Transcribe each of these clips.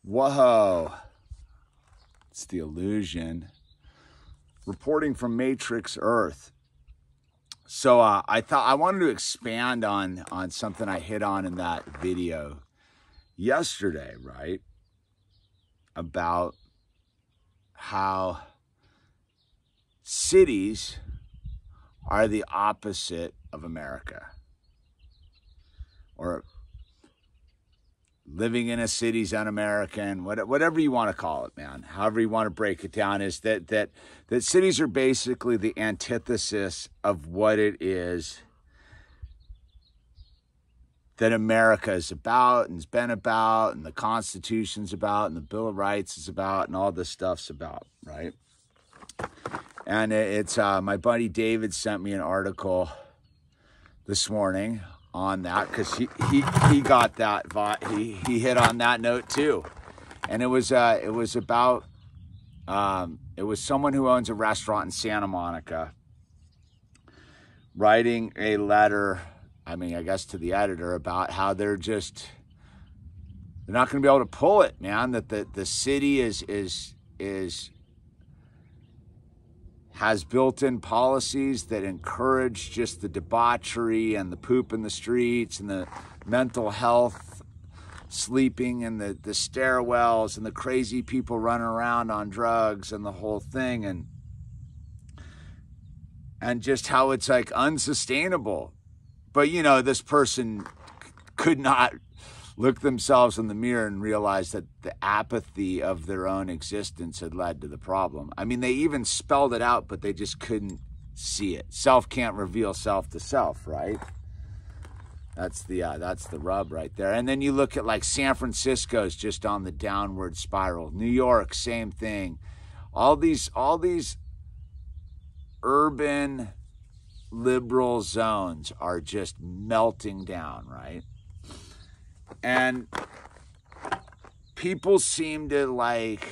Whoa, it's the illusion. Reporting from Matrix Earth. So I thought I wanted to expand on something I hit on in that video yesterday, right? About how cities are the opposite of America. Or living in a city's un-American, whatever you want to call it, man. However you want to break it down, is that cities are basically the antithesis of what it is that America is about and has been about, and the Constitution's about, and the Bill of Rights is about, and all this stuff's about, right? And it's my buddy David sent me an article this morning on that, because he got that, he hit on that note too. And it was about it was someone who owns a restaurant in Santa Monica writing a letter, I mean, I guess to the editor, about how they're not going to be able to pull it, man. That the city has built-in policies that encourage just the debauchery and the poop in the streets and the mental health sleeping and the stairwells and the crazy people running around on drugs and the whole thing, and just how it's like unsustainable. But you know, this person could not look themselves in the mirror and realize that the apathy of their own existence had led to the problem. I mean, they even spelled it out, but they just couldn't see it. Self can't reveal self to self, right? That's the rub right there. And then you look at like San Francisco's just on the downward spiral. New York, same thing. All these urban liberal zones are just melting down, right? And people seem to like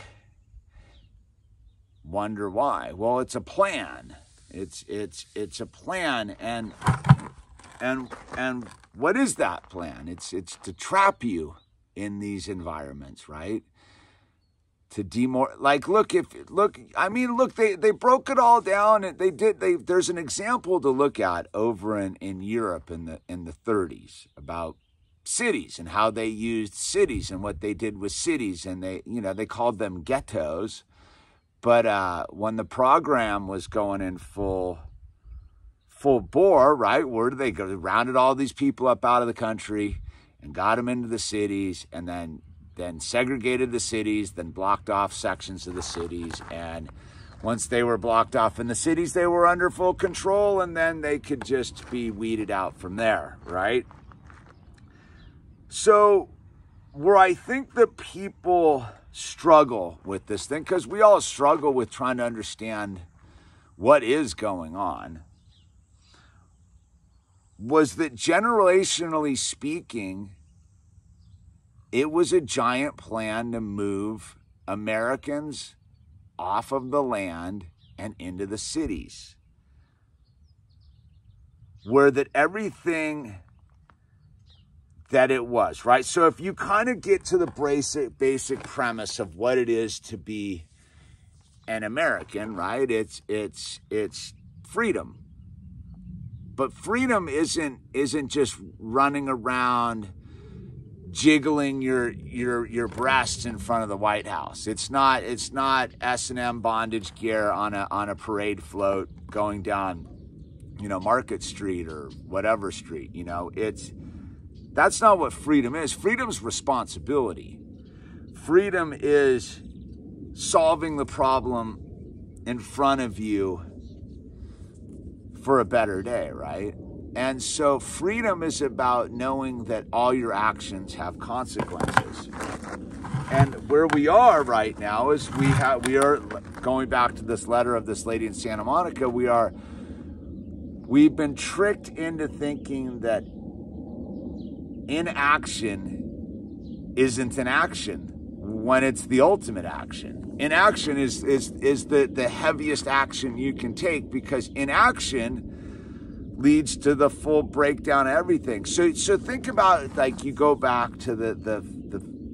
wonder why. Well, it's a plan. It's a plan, and what is that plan? It's to trap you in these environments, right? To they broke it all down, and there's an example to look at over in Europe in the 30s about cities and how they used cities and what they did with cities, and they called them ghettos. But when the program was going in full bore, right, where did they go? They rounded all these people up out of the country and got them into the cities, and then segregated the cities, then blocked off sections of the cities. And once they were blocked off in the cities, they were under full control, and then they could just be weeded out from there, right? So where I think that people struggle with this thing, because we all struggle with trying to understand what is going on, was that generationally speaking, it was a giant plan to move Americans off of the land and into the cities, where that everything that it was, right? So if you kind of get to the basic premise of what it is to be an American, right? It's freedom. But freedom isn't just running around jiggling your breasts in front of the White House. It's not S&M bondage gear on a parade float going down, Market Street or whatever street. That's not what freedom is. Freedom's responsibility. Freedom is solving the problem in front of you for a better day, right? And so freedom is about knowing that all your actions have consequences. And where we are right now is we are going back to this letter of this lady in Santa Monica. We've been tricked into thinking that inaction isn't an action when it's the ultimate action. Inaction is the heaviest action you can take, because inaction leads to the full breakdown of everything. So think about it, like you go back to the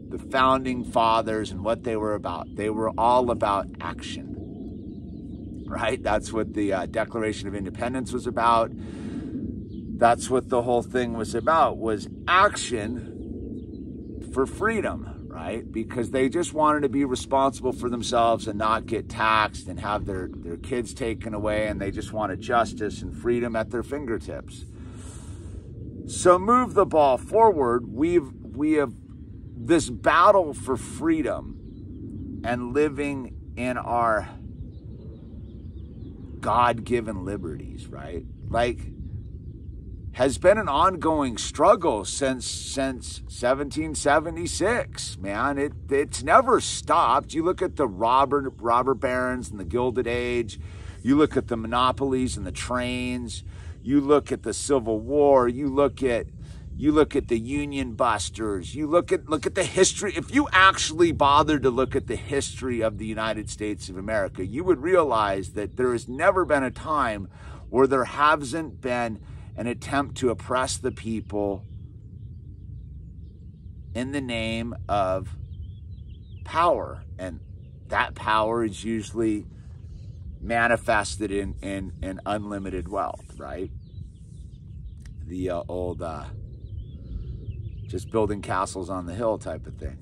the founding fathers and what they were about. They were all about action, right? That's what the Declaration of Independence was about. That's what the whole thing was about, was action for freedom, right? Because they just wanted to be responsible for themselves and not get taxed and have their kids taken away, and they just wanted justice and freedom at their fingertips. So move the ball forward. We have this battle for freedom and living in our God-given liberties, right? Like, has been an ongoing struggle since 1776, man. It's never stopped. You look at the robber barons and the Gilded Age. You look at the monopolies and the trains. You look at the Civil War. You look at the Union Busters. You look at the history. If you actually bothered to look at the history of the United States of America, you would realize that there has never been a time where there hasn't been an attempt to oppress the people in the name of power. And that power is usually manifested in unlimited wealth, right? The old just building castles on the hill type of thing.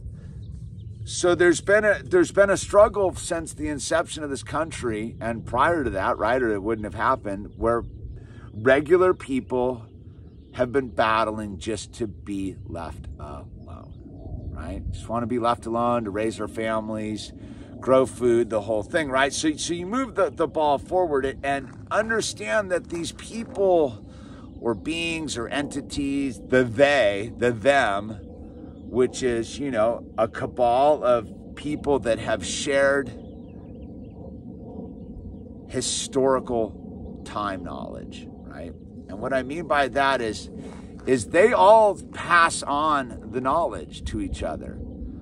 So there's been a struggle since the inception of this country, and prior to that, right, or it wouldn't have happened, where regular people have been battling just to be left alone, right? Just want to be left alone to raise our families, grow food, the whole thing, right? So you move the ball forward and understand that these people or beings or entities, the they, the them, which is, you know, a cabal of people that have shared historical time knowledge, right? And what I mean by that is they all pass on the knowledge to each other.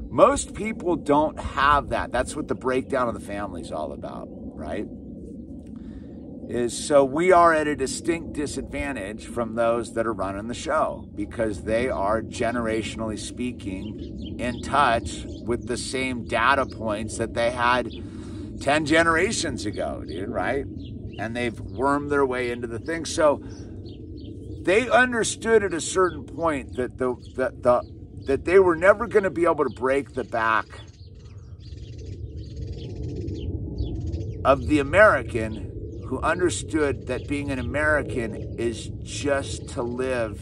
Most people don't have that. That's what the breakdown of the family is all about, right? So we are at a distinct disadvantage from those that are running the show, because they are, generationally speaking, in touch with the same data points that they had 10 generations ago, dude, right? And they've wormed their way into the thing. So they understood at a certain point that that they were never going to be able to break the back of the American, who understood that being an American is just to live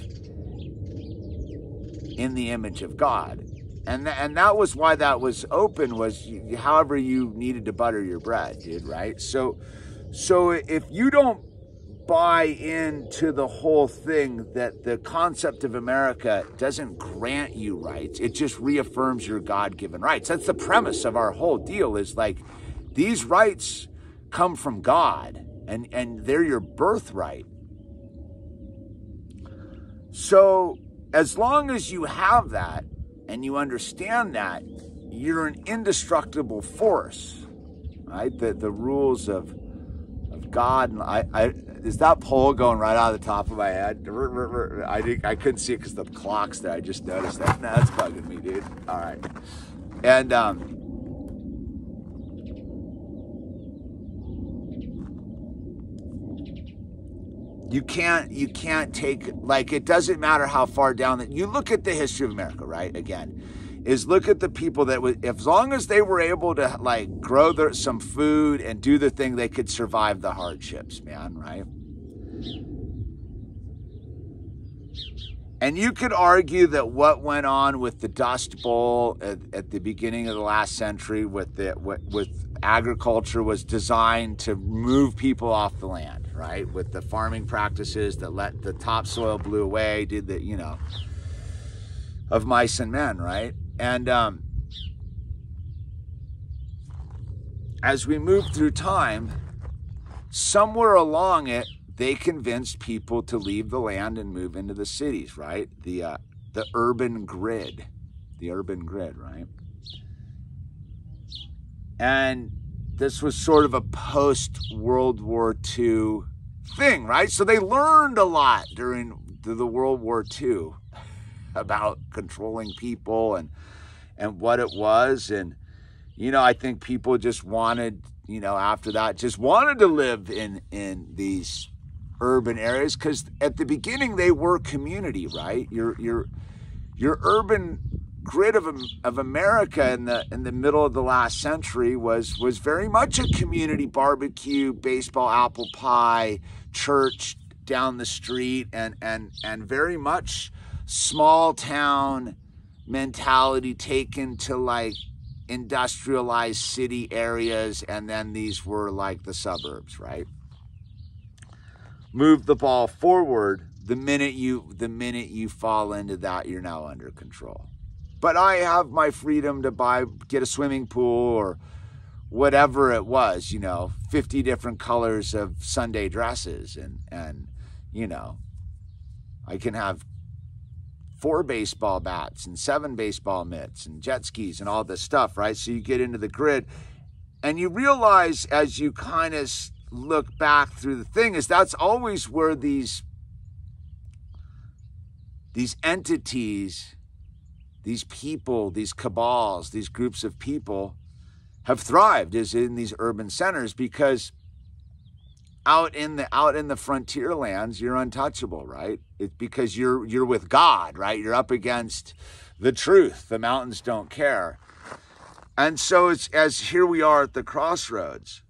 in the image of God. And that was why that was open, was however you needed to butter your bread, dude, right? So if you don't buy into the whole thing that the concept of America doesn't grant you rights, it just reaffirms your God-given rights. That's the premise of our whole deal, is like, these rights come from God, and they're your birthright. So as long as you have that and you understand that, you're an indestructible force, right? The rules of God. And is that pole going right out of the top of my head? I couldn't see it because the clock's there. I just noticed that. Nah, that's bugging me, dude. All right. And you can't take, like, it doesn't matter how far down that you look at the history of America, right? Again, is look at the people that would, as long as they were able to like grow some food and do the thing, they could survive the hardships, man, right? And you could argue that what went on with the Dust Bowl at the beginning of the last century with agriculture was designed to move people off the land, right? With the farming practices that let the topsoil blew away, did the, you know, of mice and men, right? And as we move through time, somewhere along it, they convinced people to leave the land and move into the cities, right? The urban grid, right? And this was sort of a post-World War II thing, right? So they learned a lot during the World War II about controlling people and what it was. And, you know, I think people just wanted, you know, after that, just wanted to live in these urban areas, because at the beginning they were community, right? Your urban grid of America in the middle of the last century was very much a community barbecue, baseball, apple pie, church down the street, and very much small town mentality taken to like industrialized city areas, and then these were like the suburbs, right? Move the ball forward, the minute you fall into that, you're now under control. But I have my freedom to get a swimming pool or whatever it was, you know, 50 different colors of Sunday dresses, and you know, I can have 4 baseball bats and 7 baseball mitts and jet skis and all this stuff, right? So you get into the grid, and you realize as you kind of look back through the thing, is that's always where these entities, these people, these cabals, these groups of people have thrived, is in these urban centers, because out in the frontier lands, you're untouchable, right? It's because you're with God, right? You're up against the truth. The mountains don't care. And so it's as here we are at the crossroads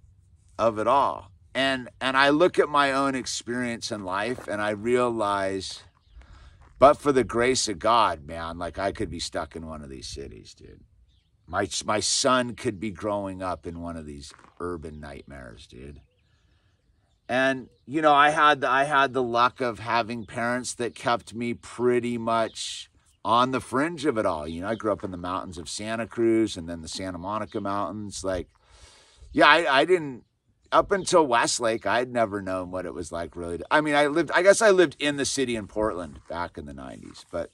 of it all. And I look at my own experience in life, and I realize, but for the grace of God, man, like I could be stuck in one of these cities, dude. My son could be growing up in one of these urban nightmares, dude. And, you know, I had the luck of having parents that kept me pretty much on the fringe of it all. You know, I grew up in the mountains of Santa Cruz and then the Santa Monica Mountains. Like, yeah, I didn't, up until Westlake, I'd never known what it was like really. I mean, I guess I lived in the city in Portland back in the 90s, but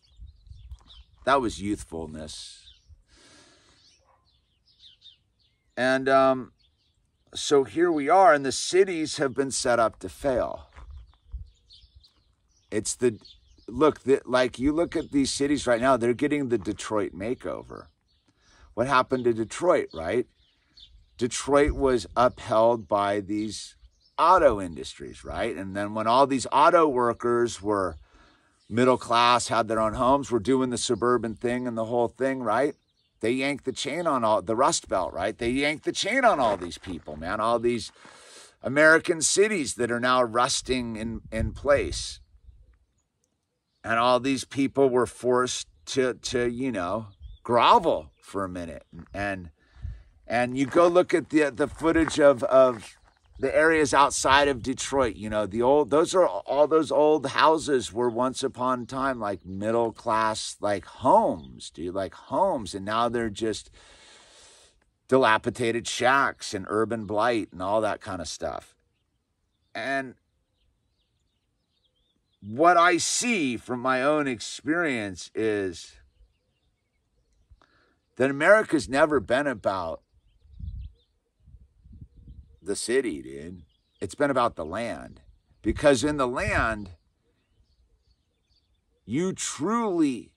that was youthfulness. And so here we are, and the cities have been set up to fail. It's like you look at these cities right now, they're getting the Detroit makeover. What happened to Detroit, right? Detroit was upheld by these auto industries, right? And then when all these auto workers were middle class, had their own homes, were doing the suburban thing and the whole thing, right? They yanked the chain on all the Rust Belt, right? They yanked the chain on all these people, man. All these American cities that are now rusting in place. And all these people were forced to you know, grovel for a minute. And you go look at the footage of the areas outside of Detroit, you know, all those old houses were once upon a time like middle class, like homes, dude, like homes. And now they're just dilapidated shacks and urban blight and all that kind of stuff. And what I see from my own experience is that America's never been about the city, dude. It's been about the land. Because in the land, you truly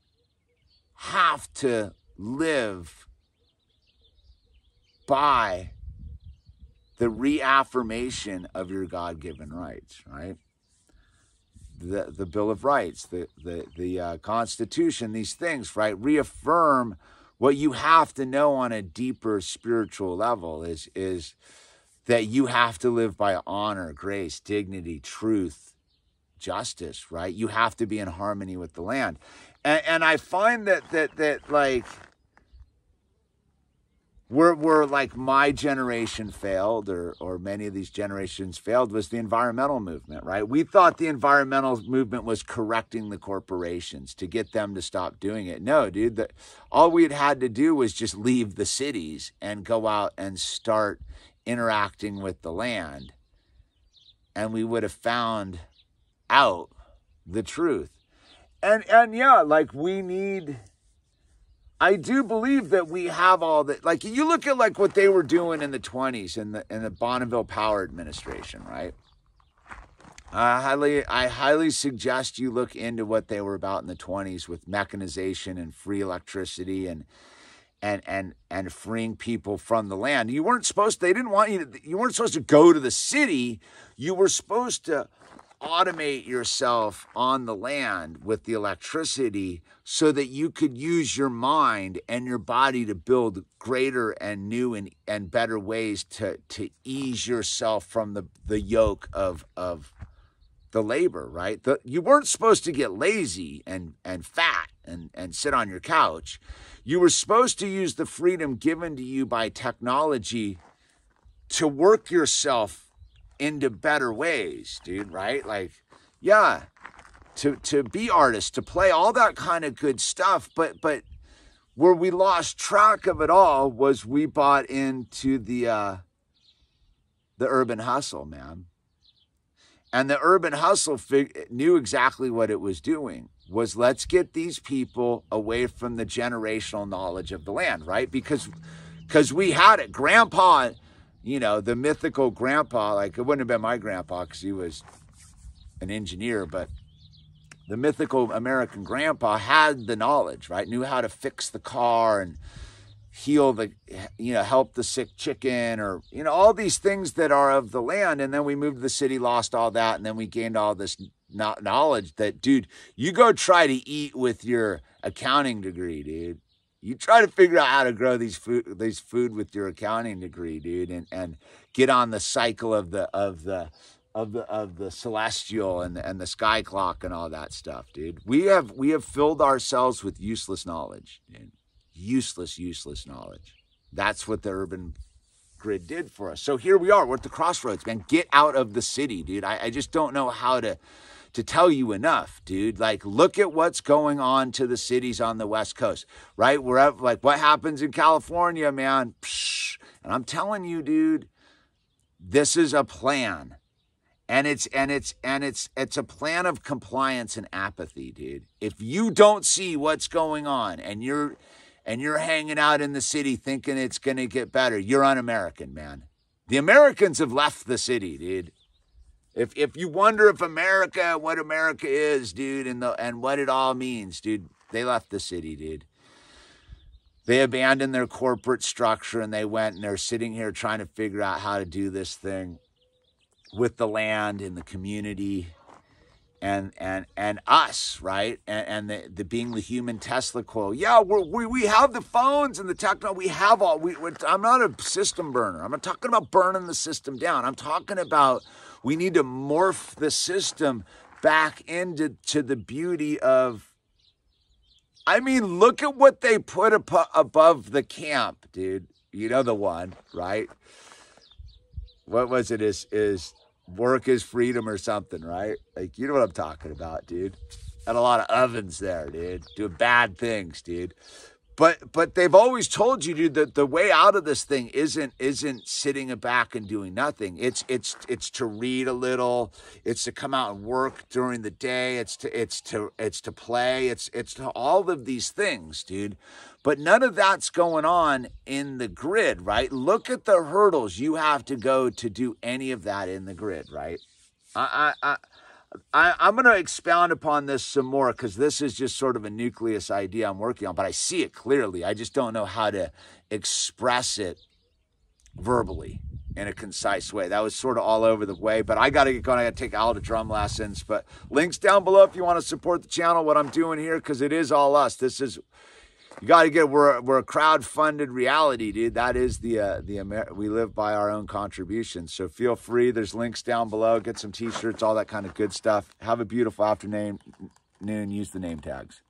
have to live by the reaffirmation of your God-given rights, right? The Bill of Rights, the Constitution, these things, right? Reaffirm what you have to know on a deeper spiritual level is that you have to live by honor, grace, dignity, truth, justice, right? You have to be in harmony with the land. And I find that like, where like my generation failed, or many of these generations failed, was the environmental movement, right? We thought the environmental movement was correcting the corporations to get them to stop doing it. No, dude, all we had to do was just leave the cities and go out and start interacting with the land, and we would have found out the truth. And yeah, like I do believe that we have all that. Like you look at like what they were doing in the 20s in the Bonneville Power Administration, right? I highly suggest you look into what they were about in the 20s with mechanization and free electricity and freeing people from the land. You weren't supposed to, they didn't want you to, you weren't supposed to go to the city. You were supposed to automate yourself on the land with the electricity so that you could use your mind and your body to build greater and new and better ways to ease yourself from the yoke of the labor, right? You weren't supposed to get lazy and fat and sit on your couch. You were supposed to use the freedom given to you by technology to work yourself into better ways, dude, right? Like, yeah, to be artists, to play, all that kind of good stuff. But where we lost track of it all was we bought into the urban hustle, man. And the urban hustle knew exactly what it was doing, was let's get these people away from the generational knowledge of the land, right? Because we had it. Grandpa, you know, the mythical grandpa, like it wouldn't have been my grandpa because he was an engineer, but the mythical American grandpa had the knowledge, right? Knew how to fix the car and heal the, you know, help the sick chicken, or, you know, all these things that are of the land. And then we moved to the city, lost all that. And then we gained all this knowledge that, dude, you go try to eat with your accounting degree, dude. You try to figure out how to grow these food with your accounting degree, dude, and get on the cycle of the celestial and the sky clock and all that stuff, dude. We have filled ourselves with useless knowledge, dude. Useless knowledge. That's what the urban grid did for us. So here we are. We're at the crossroads, man. Get out of the city, dude. I just don't know how to tell you enough, dude. Like, look at what's going on to the cities on the West Coast, right? Wherever, like, what happens in California, man. Psh, and I'm telling you, dude, this is a plan. And it's a plan of compliance and apathy, dude. If you don't see what's going on and you're hanging out in the city thinking it's going to get better, you're un-American, man. The Americans have left the city, dude. If you wonder if what America is, dude, and what it all means, dude, they left the city, dude. They abandoned their corporate structure and they went and they're sitting here trying to figure out how to do this thing with the land and the community and us, right? And the being the human Tesla coil. Yeah, we have the phones and the technology. We have all. I'm not a system burner. I'm not talking about burning the system down. I'm talking about we need to morph the system back into the beauty of. I mean, look at what they put above the camp, dude. You know the one, right? What was it? Is work is freedom or something, right? Like, you know what I'm talking about, dude. Had a lot of ovens there, dude. Doing bad things, dude. But they've always told you, dude, that the way out of this thing isn't sitting back and doing nothing. It's to read a little. It's to come out and work during the day. It's to play. It's to all of these things, dude. But none of that's going on in the grid, right? Look at the hurdles you have to go to do any of that in the grid, right? I'm going to expound upon this some more because this is just sort of a nucleus idea I'm working on, but I see it clearly. I just don't know how to express it verbally in a concise way. That was sort of all over the way, but I got to get going. I got to take Al to drum lessons, but links down below if you want to support the channel, what I'm doing here, because it is all us. This is, you got to get, we're a crowd-funded reality, dude. That is we live by our own contributions. So feel free. There's links down below. Get some t-shirts, all that kind of good stuff. Have a beautiful afternoon. Use the name tags.